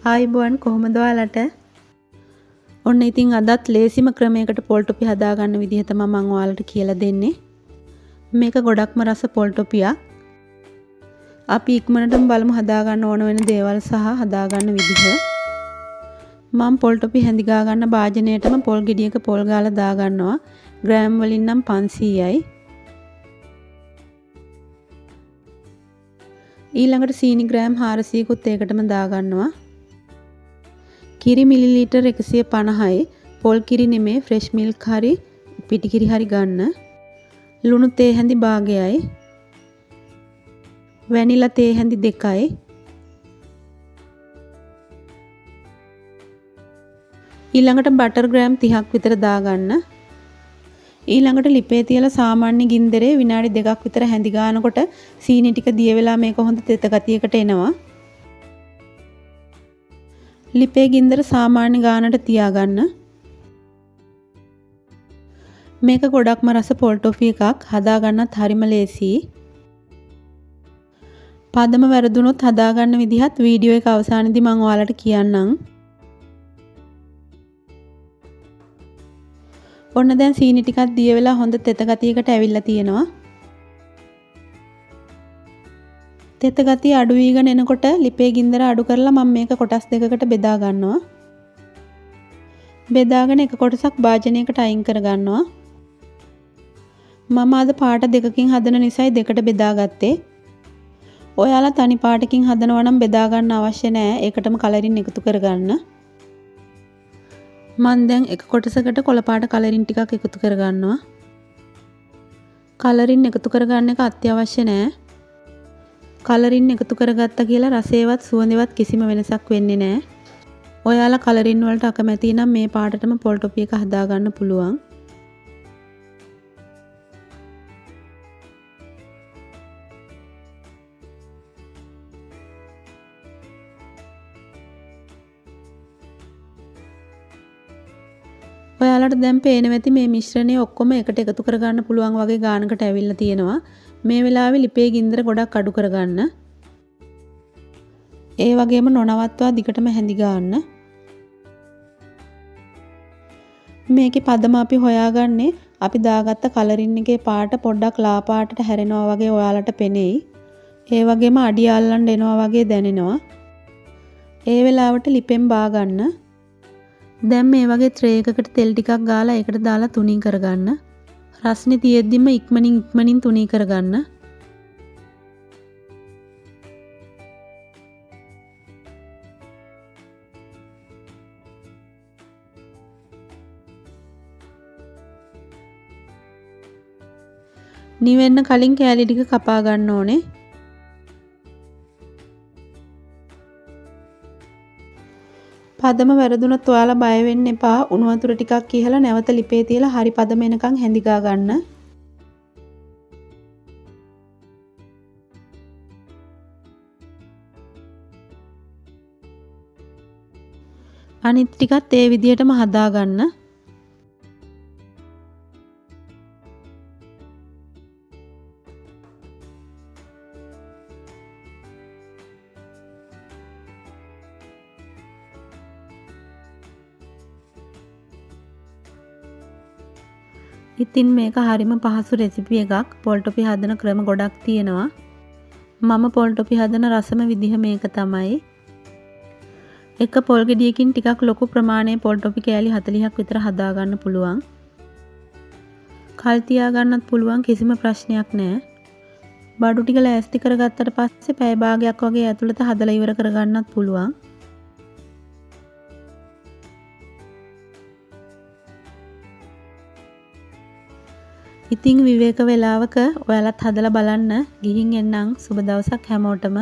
ආයිබෝන් කොහොමද ඔයාලට? ඔන්න ඉතින් අදත් ලේසිම ක්‍රමයකට පොල් ටොපි හදාගන්න විදිහ තමයි මම ඔයාලට කියලා දෙන්නේ. මේක ගොඩක්ම රස පොල් ටොපියක්. අපි ඉක්මනටම බලමු හදාගන්න ඕන වෙන දේවල් සහ හදාගන්න විදිහ. මම පොල් ටොපි හැඳි ගා ගන්න භාජනයටම පොල් ගෙඩියක පොල් ගාලා දාගන්නවා. ග්‍රෑම් වලින් නම් 500යි. ඊළඟට සීනි ග්‍රෑම් 400කුත් ඒකටම දාගන්නවා. කිරි මිලිලීටර් 150යි. පොල් කිරි නෙමේ ෆ්‍රෙෂ් මිල්ක් හරි පිටි කිරි හරි ගන්න. ලුණු තේ හැඳි භාගයයි. වැනිලා තේ හැඳි 2යි. ඊළඟට බටර් ග්‍රෑම් 30ක් විතර දාගන්න. ඊළඟට ලිපේ තියලා සාමාන්‍ය ගින්දරේ විනාඩි 2ක් විතර හැඳි ගන්නකොට සීනි ටික දිය වෙලා මේක හොඳ තෙත ගතියකට එනවා. ලිපේ ගින්දර සාමාන්‍ය ගානට තියාගන්න. මේක ගොඩක්ම රස පොල් ටොෆි එකක්. හදාගන්නත් හරිම ලේසියි. පදම වැරදුනොත් හදාගන්න විදිහත් වීඩියෝ එක අවසානයේදී මම ඔයාලට කියන්නම්. ඔන්න දැන් සීනි ටිකක් දිය වෙලා හොඳ තෙත ගතියකට ඇවිල්ලා තියෙනවා. තෙත ගතිය අඩු වීගෙන එනකොට ලිපේ ගින්දර අඩු කරලා මම මේක කොටස් දෙකකට බෙදා ගන්නවා. බෙදාගෙන එක කොටසක් භාජනයකට අයින් කර ගන්නවා. මම අද පාට දෙකකින් හදන නිසායි දෙකට බෙදාගත්තේ. ඔයාලා තනි පාටකින් හදනවා නම් බෙදා ගන්න අවශ්‍ය නැහැ. ඒකටම කලරින් එකතු කරගන්න. මම දැන් එක කොටසකට කොළ පාට කලරින් ටිකක් එකතු කරගන්නවා. කලරින් එකතු කරගන්න එක අත්‍යවශ්‍ය නැහැ. කලරින් එකතු කරගත්තා කියලා රසේවත් සුවඳේවත් කිසිම වෙනසක් වෙන්නේ නැහැ. ඔයාලා කලරින් වලට අකමැති නම් මේ පාටටම පොල් ටොපි එක හදාගන්න පුළුවන්. ඔයාලට දැන් පේනවා ඇති මේ මිශ්‍රණය ඔක්කොම එකට එකතු කරගන්න පුළුවන් වගේ ගානකට ඇවිල්ලා තියෙනවා. මේ වෙලාවේ ලිපේ ගින්දර ගොඩක් අඩු කරගන්න. ඒ වගේම නොනවත්වා දිගටම හැඳි ගන්න. මේකේ පදම අපි හොයාගන්නේ අපි දාගත්ත කලරින් එකේ පාට පොඩ්ඩක් ලා පාටට හැරෙනවා වගේ ඔයාලට පෙනෙයි. ඒ වගේම අඩිය අල්ලන්න එනවා වගේ දැනෙනවා. ඒ වෙලාවට ලිපෙන් බා ගන්න. දැන් මේ වගේ ට්‍රේ එකකට තෙල් ටිකක් ගාලා ඒකට දාලා තුනී කරගන්න. රස්නේ තියෙද්දිම ඉක්මනින් තුනී කරගන්න. නිවෙන්න කලින් කෑලි ටික කපා ගන්න ඕනේ. පදම වැරදුනොත් ඔයාලා බය වෙන්න එපා. උණු වතුර ටිකක් ඉහලා නැවත ලිපේ තියලා හරි පදම එනකන් හැඳි ගා ගන්න. අනිත් ටිකත් ඒ විදිහටම හදා ගන්න. ඉතින් මේක හරිම පහසු රෙසිපි එකක්. පොල් ටොපි හදන ක්‍රම ගොඩක් තියෙනවා. මම පොල් ටොපි හදන රසම විදිහ මේක තමයි. එක පොල් ගෙඩියකින් ටිකක් ලොකු ප්‍රමාණයේ පොල් ටොපි කෑලි 40ක් විතර හදා ගන්න පුළුවන්. කල් තියා ගන්නත් පුළුවන්, කිසිම ප්‍රශ්නයක් නැහැ. බඩු ටික ලෑස්ති කරගත්තට පස්සේ පැය භාගයක් වගේ ඇතුළත හදලා ඉවර කරගන්නත් පුළුවන්. ඉතින් විවේක වේලාවක ඔයාලත් හදලා බලන්න. ගිහින් එන්නම්. සුබ දවසක් හැමෝටම.